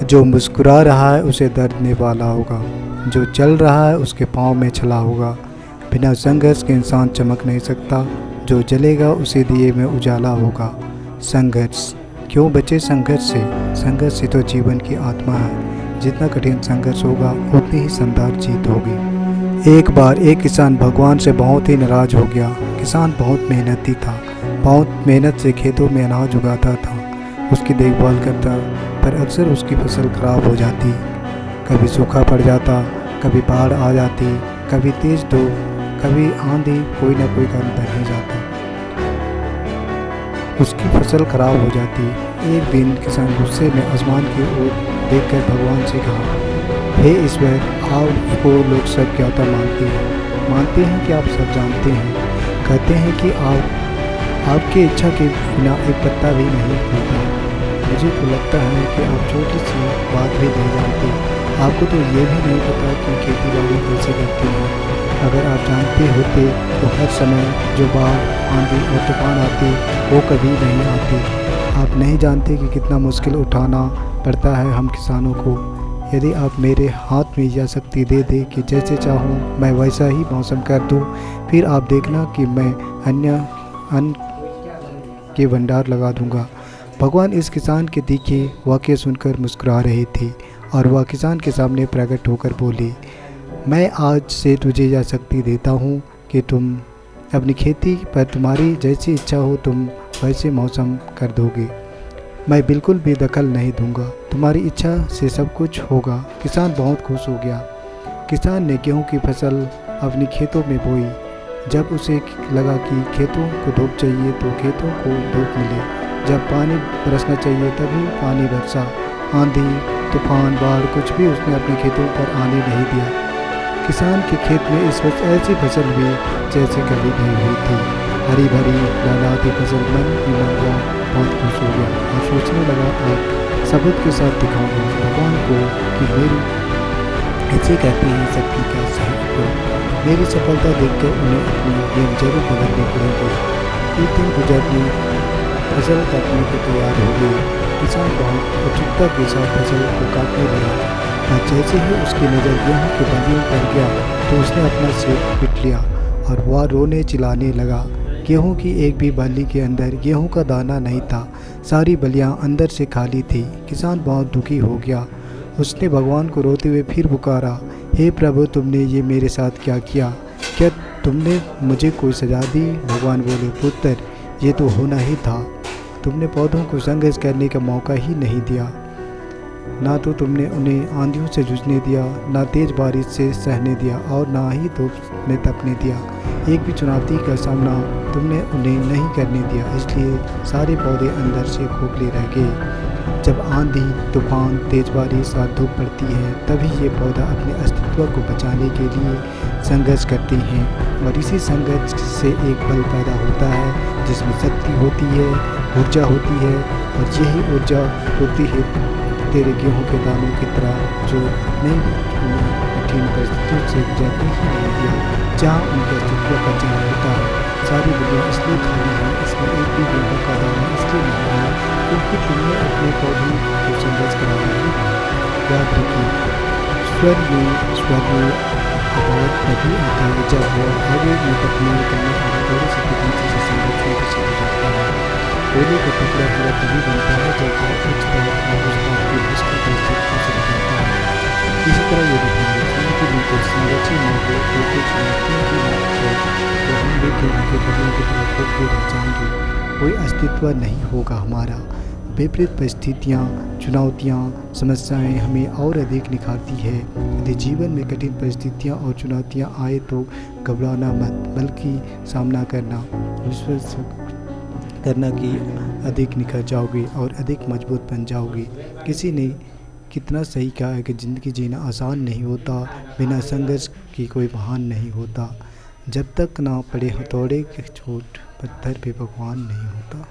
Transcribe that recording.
जो मुस्कुरा रहा है उसे दर्द वाला होगा, जो चल रहा है उसके पाँव में छला होगा। बिना संघर्ष के इंसान चमक नहीं सकता, जो जलेगा उसे दिए में उजाला होगा। संघर्ष क्यों बचे संघर्ष से? संघर्ष ही तो जीवन की आत्मा है। जितना कठिन संघर्ष होगा उतनी ही शानदार जीत होगी। एक बार एक किसान भगवान से बहुत ही नाराज हो गया। किसान बहुत मेहनती था, बहुत मेहनत से खेतों में अनाज उगाता था, उसकी देखभाल करता, पर अक्सर उसकी फसल खराब हो जाती। कभी सूखा पड़ जाता, कभी बाढ़ आ जाती, कभी तेज धूप, कभी आंधी, कोई ना कोई कारण बन ही जाता, उसकी फसल खराब हो जाती। एक दिन किसान गुस्से में आसमान की ओर देखकर भगवान से कहा, हे ईश्वर, आपको लोग सब ज्ञाता मानते हैं कि आप सब जानते हैं, कहते हैं कि आपकी इच्छा के बिना एक पत्ता भी नहीं होता। मुझे तो लगता है कि आप छोटी सी बात भी नहीं जानते। आपको तो ये भी नहीं पता कि खेती बाड़ी कैसे करती है। अगर आप जानते होते तो हर समय जो बाढ़, आंधी और तूफान आते वो कभी नहीं आते। आप नहीं जानते कि कितना मुश्किल उठाना पड़ता है हम किसानों को। यदि आप मेरे हाथ में यह शक्ति दे दे कि जैसे चाहूँ मैं वैसा ही मौसम कर दूँ, फिर आप देखना कि मैं अन्न के भंडार लगा दूंगा। भगवान इस किसान के तीखे वाक्य सुनकर मुस्कुरा रहे थे और वह किसान के सामने प्रकट होकर बोले, मैं आज से तुझे यह शक्ति देता हूँ कि तुम अपनी खेती पर तुम्हारी जैसी इच्छा हो तुम वैसे मौसम कर दोगे। मैं बिल्कुल भी दखल नहीं दूंगा, तुम्हारी इच्छा से सब कुछ होगा। किसान बहुत खुश हो गया। किसान ने गेहूं की फसल अपनी खेतों में बोई। जब उसे लगा कि खेतों को धूप चाहिए तो खेतों को धूप मिले, जब पानी बरसना चाहिए तभी पानी बरसा। आंधी, तूफान, बाढ़ कुछ भी उसने अपने खेतों पर आने नहीं दिया। किसान के खेत में इस वक्त ऐसी फसल हुई जैसे कभी नहीं हुई थी। हरी भरी लहराती फसल मन ही मन बहुत खुश हो गया और सोचने लगा, और सबूत के साथ दिखाऊंगा भगवान को कि मेरी ऐसे कहती है शक्ति का सही उपयोग। मेरी सफलता देखकर उन्हें अपने नियम जरूर बदलने पड़ेंगे। एक दिन गुजरने, फसल काटने को तैयार हो गई। किसान बहुत उत्सुकता के साथ फसल को काटने लगा, और जैसे ही उसकी नज़र गेहूं के बलियों पर गया तो उसने अपना सिर पीट लिया और वह रोने चिल्लाने लगा। गेहूं की एक भी बल्ली के अंदर गेहूं का दाना नहीं था, सारी बलियां अंदर से खाली थी। किसान बहुत दुखी हो गया। उसने भगवान को रोते हुए फिर पुकारा, हे प्रभु, तुमने ये मेरे साथ क्या किया? क्या तुमने मुझे कोई सजा दी? भगवान बोले, पुत्र, ये तो होना ही था। तुमने पौधों को संघर्ष करने का मौका ही नहीं दिया। ना तो तुमने उन्हें आंधियों से जूझने दिया, ना तेज बारिश से सहने दिया, और ना ही धूप में तपने दिया। एक भी चुनौती का सामना तुमने उन्हें नहीं करने दिया, इसलिए सारे पौधे अंदर से खोखले रह गए। जब आंधी, तूफान, तेज बारिश और धूप पड़ती है तभी ये पौधा अपने अस्तित्व को बचाने के लिए संघर्ष करते हैं, और इसी संघर्ष से एक बल पैदा होता है जिसमें शक्ति होती है, ऊर्जा होती है, और यही ऊर्जा होती है तेरे गेहूं के दानों की तरह जो नई कठिन परिस्थितियों से गुजरते ही नहीं दिया, जहाँ उनके अस्तित्व का जन्म होता है। सारी दुनिया इसलिए खाली है, इसमें एक भी गेहूं का दाना इसलिए नहीं है क्योंकि तुमने अपने पौधों को संघर्ष कराया ही नहीं। याद रखिए, स्वर में आवाज तभी आता है जब वह आगे निकलने और थोड़ी सी तकनीकी से संघर्ष में हो जाता है। कोयले का टुकड़ा पूरा तभी बनता है जब वह उठता है और उस बात की दृष्टि परिस्थितियों से निकलता है। इसी तरह यदि हम जीवन के लिए संरक्षित न हो तो कुछ चुनौतियों की बात है तो हम भी गेहूं के बलियों की तरह खोखले रह जाएंगे, कोई अस्तित्व नहीं होगा हमारा। विपरीत परिस्थितियाँ, चुनौतियाँ, समस्याएं हमें और अधिक निखारती है। यदि जीवन में कठिन परिस्थितियाँ और चुनौतियाँ आए तो घबराना मत, बल्कि सामना करना, विश्वास करना कि अधिक निखर जाओगे और अधिक मजबूत बन जाओगे। किसी ने कितना सही कहा है कि ज़िंदगी जीना आसान नहीं होता, बिना संघर्ष की कोई महान नहीं होता। जब तक ना पड़े हथौड़े के चोट, पत्थर पे भगवान नहीं होता।